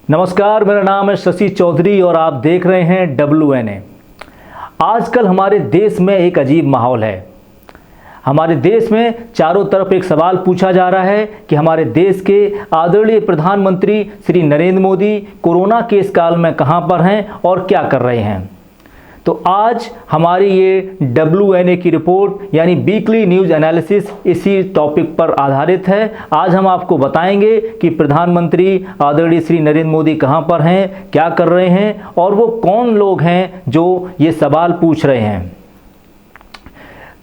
नमस्कार, मेरा नाम है शशि चौधरी और आप देख रहे हैं WNA। आजकल हमारे देश में एक अजीब माहौल है। हमारे देश में चारों तरफ एक सवाल पूछा जा रहा है कि हमारे देश के आदरणीय प्रधानमंत्री श्री नरेंद्र मोदी कोरोना के इस काल में कहां पर हैं और क्या कर रहे हैं। तो आज हमारी ये WNA की रिपोर्ट यानी वीकली न्यूज़ एनालिसिस इसी टॉपिक पर आधारित है। आज हम आपको बताएंगे कि प्रधानमंत्री आदरणीय श्री नरेंद्र मोदी कहां पर हैं, क्या कर रहे हैं और वो कौन लोग हैं जो ये सवाल पूछ रहे हैं।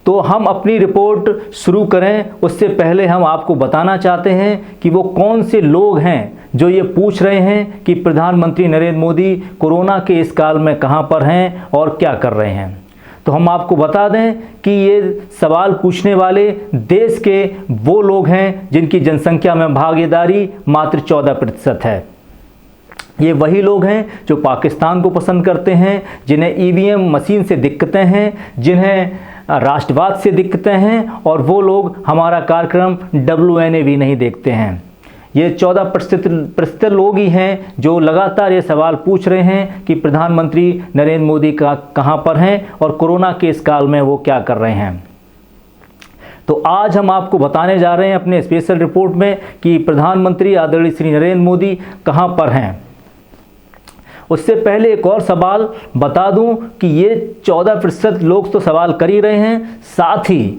तो हम अपनी रिपोर्ट शुरू करें उससे पहले हम आपको बताना चाहते हैं कि वो कौन से लोग हैं जो ये पूछ रहे हैं कि प्रधानमंत्री नरेंद्र मोदी कोरोना के इस काल में कहां पर हैं और क्या कर रहे हैं। तो हम आपको बता दें कि ये सवाल पूछने वाले देश के वो लोग हैं जिनकी जनसंख्या में भागीदारी मात्र 14% है। ये वही लोग हैं जो पाकिस्तान को पसंद करते हैं, जिन्हें EVM मशीन से दिक्कतें हैं, जिन्हें राष्ट्रवाद से दिक्कतें हैं और वो लोग हमारा कार्यक्रम WNA भी नहीं देखते हैं। ये 14% लोग ही हैं जो लगातार ये सवाल पूछ रहे हैं कि प्रधानमंत्री नरेंद्र मोदी का कहां पर हैं और कोरोना के इस काल में वो क्या कर रहे हैं। तो आज हम आपको बताने जा रहे हैं अपने स्पेशल रिपोर्ट में कि प्रधानमंत्री आदरणीय श्री नरेंद्र मोदी कहां पर हैं। उससे पहले एक और सवाल बता दूं कि ये 14% लोग तो सवाल कर ही रहे हैं, साथ ही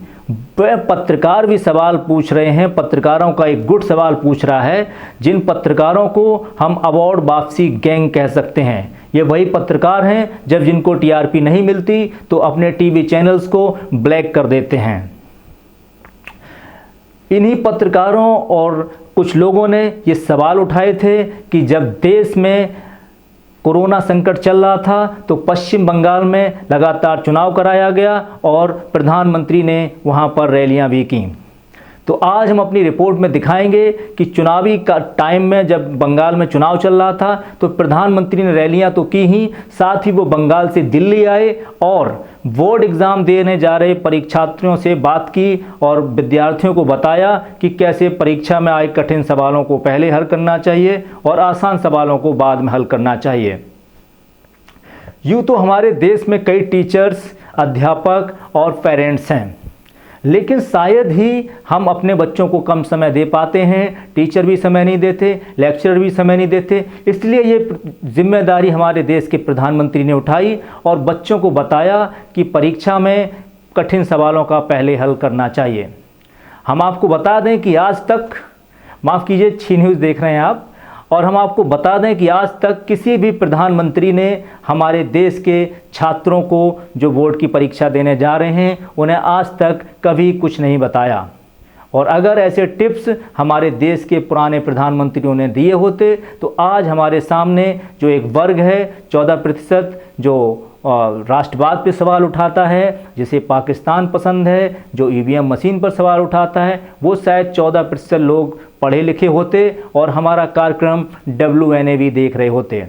वह पत्रकार भी सवाल पूछ रहे हैं। पत्रकारों का एक गुट सवाल पूछ रहा है, जिन पत्रकारों को हम अवार्ड वापसी गैंग कह सकते हैं। ये वही पत्रकार हैं जब जिनको TRP नहीं मिलती तो अपने टीवी चैनल्स को ब्लैक कर देते हैं। इन्हीं पत्रकारों और कुछ लोगों ने ये सवाल उठाए थे कि जब देश में कोरोना संकट चल रहा था तो पश्चिम बंगाल में लगातार चुनाव कराया गया और प्रधानमंत्री ने वहां पर रैलियां भी की। तो आज हम अपनी रिपोर्ट में दिखाएंगे कि चुनावी का टाइम में जब बंगाल में चुनाव चल रहा था तो प्रधानमंत्री ने रैलियां तो की ही, साथ ही वो बंगाल से दिल्ली आए और बोर्ड एग्ज़ाम देने जा रहे परीक्षार्थियों से बात की और विद्यार्थियों को बताया कि कैसे परीक्षा में आए कठिन सवालों को पहले हल करना चाहिए और आसान सवालों को बाद में हल करना चाहिए। यूँ तो हमारे देश में कई टीचर्स, अध्यापक और पेरेंट्स हैं, लेकिन शायद ही हम अपने बच्चों को कम समय दे पाते हैं। टीचर भी समय नहीं देते, लेक्चरर भी समय नहीं देते। इसलिए ये जिम्मेदारी हमारे देश के प्रधानमंत्री ने उठाई और बच्चों को बताया कि परीक्षा में कठिन सवालों का पहले हल करना चाहिए। हम आपको बता दें कि आज तक, माफ़ कीजिए, अच्छी न्यूज़ देख रहे हैं आप, और हम आपको बता दें कि आज तक किसी भी प्रधानमंत्री ने हमारे देश के छात्रों को जो बोर्ड की परीक्षा देने जा रहे हैं उन्हें आज तक कभी कुछ नहीं बताया। और अगर ऐसे टिप्स हमारे देश के पुराने प्रधानमंत्रियों ने दिए होते तो आज हमारे सामने जो एक वर्ग है 14% जो राष्ट्रवाद पे सवाल उठाता है, जिसे पाकिस्तान पसंद है, जो EVM मशीन पर सवाल उठाता है, वो शायद 14% लोग पढ़े लिखे होते और हमारा कार्यक्रम WNA भी देख रहे होते।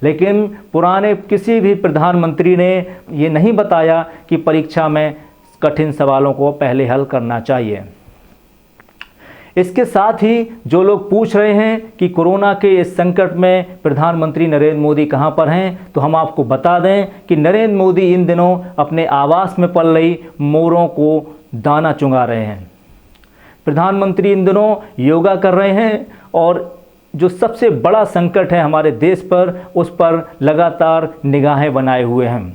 लेकिन पुराने किसी भी प्रधानमंत्री ने ये नहीं बताया कि परीक्षा में कठिन सवालों को पहले हल करना चाहिए। इसके साथ ही जो लोग पूछ रहे हैं कि कोरोना के इस संकट में प्रधानमंत्री नरेंद्र मोदी कहां पर हैं, तो हम आपको बता दें कि नरेंद्र मोदी इन दिनों अपने आवास में पल रही मोरों को दाना चुंगा रहे हैं। प्रधानमंत्री इन दिनों योगा कर रहे हैं और जो सबसे बड़ा संकट है हमारे देश पर, उस पर लगातार निगाहें बनाए हुए हैं।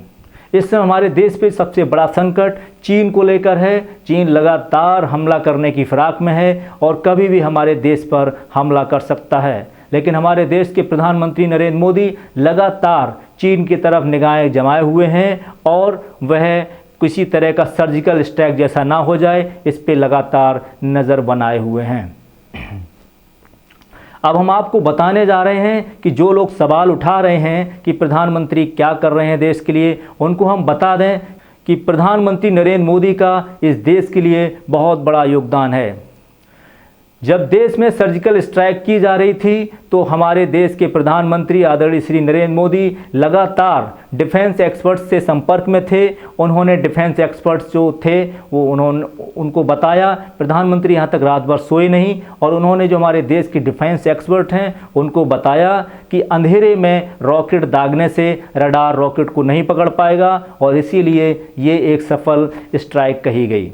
इस समय हमारे देश पे सबसे बड़ा संकट चीन को लेकर है। चीन लगातार हमला करने की फिराक में है और कभी भी हमारे देश पर हमला कर सकता है। लेकिन हमारे देश के प्रधानमंत्री नरेंद्र मोदी लगातार चीन की तरफ निगाहें जमाए हुए हैं और वह किसी तरह का सर्जिकल स्ट्राइक जैसा ना हो जाए, इस पे लगातार नज़र बनाए हुए हैं। अब हम आपको बताने जा रहे हैं कि जो लोग सवाल उठा रहे हैं कि प्रधानमंत्री क्या कर रहे हैं देश के लिए, उनको हम बता दें कि प्रधानमंत्री नरेंद्र मोदी का इस देश के लिए बहुत बड़ा योगदान है। जब देश में सर्जिकल स्ट्राइक की जा रही थी तो हमारे देश के प्रधानमंत्री आदरणीय श्री नरेंद्र मोदी लगातार डिफेंस एक्सपर्ट्स से संपर्क में थे। उन्होंने डिफेंस एक्सपर्ट्स जो थे वो उनको बताया। प्रधानमंत्री यहाँ तक रात भर सोए नहीं और उन्होंने जो हमारे देश के डिफेंस एक्सपर्ट हैं उनको बताया कि अंधेरे में रॉकेट दागने से रडार रॉकेट को नहीं पकड़ पाएगा और इसीलिए ये एक सफल स्ट्राइक कही गई।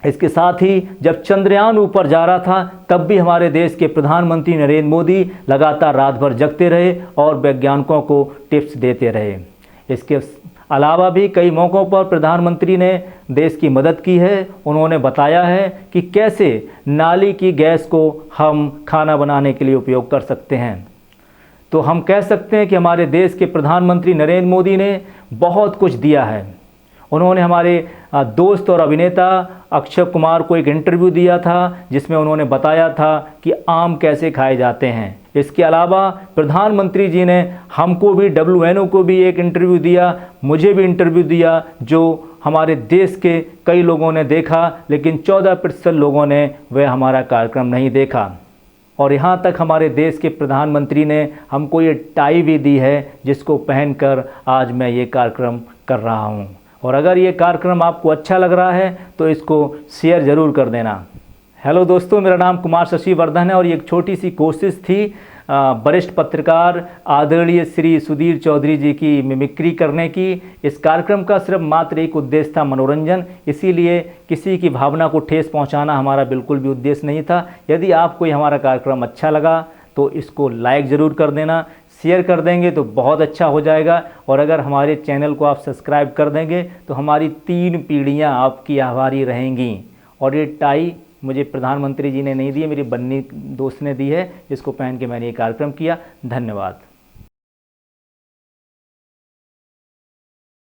इसके साथ ही जब चंद्रयान ऊपर जा रहा था तब भी हमारे देश के प्रधानमंत्री नरेंद्र मोदी लगातार रात भर जगते रहे और वैज्ञानिकों को टिप्स देते रहे। इसके अलावा भी कई मौक़ों पर प्रधानमंत्री ने देश की मदद की है। उन्होंने बताया है कि कैसे नाली की गैस को हम खाना बनाने के लिए उपयोग कर सकते हैं। तो हम कह सकते हैं कि हमारे देश के प्रधानमंत्री नरेंद्र मोदी ने बहुत कुछ दिया है। उन्होंने हमारे दोस्त और अभिनेता अक्षय कुमार को एक इंटरव्यू दिया था जिसमें उन्होंने बताया था कि आम कैसे खाए जाते हैं। इसके अलावा प्रधानमंत्री जी ने हमको भी WNO को भी एक इंटरव्यू दिया, मुझे भी इंटरव्यू दिया, जो हमारे देश के कई लोगों ने देखा लेकिन 14% लोगों ने वह हमारा कार्यक्रम नहीं देखा। और यहाँ तक हमारे देश के प्रधानमंत्री ने हमको ये टाई भी दी है जिसको पहनकर आज मैं ये कार्यक्रम कर रहा हूँ। और अगर ये कार्यक्रम आपको अच्छा लग रहा है तो इसको शेयर ज़रूर कर देना। हेलो दोस्तों, मेरा नाम कुमार शशि वर्धन है और ये एक छोटी सी कोशिश थी वरिष्ठ पत्रकार आदरणीय श्री सुधीर चौधरी जी की मिमिक्री करने की। इस कार्यक्रम का सिर्फ मात्र एक उद्देश्य था, मनोरंजन। इसीलिए किसी की भावना को ठेस पहुंचाना हमारा बिल्कुल भी उद्देश्य नहीं था। यदि आपको ये हमारा कार्यक्रम अच्छा लगा तो इसको लाइक ज़रूर कर देना, शेयर कर देंगे तो बहुत अच्छा हो जाएगा। और अगर हमारे चैनल को आप सब्सक्राइब कर देंगे तो हमारी 3 पीढ़ियां आपकी आभारी रहेंगी। और ये टाई मुझे प्रधानमंत्री जी ने नहीं दी है, मेरी बन्नी दोस्त ने दी है, जिसको पहन के मैंने ये कार्यक्रम किया। धन्यवाद।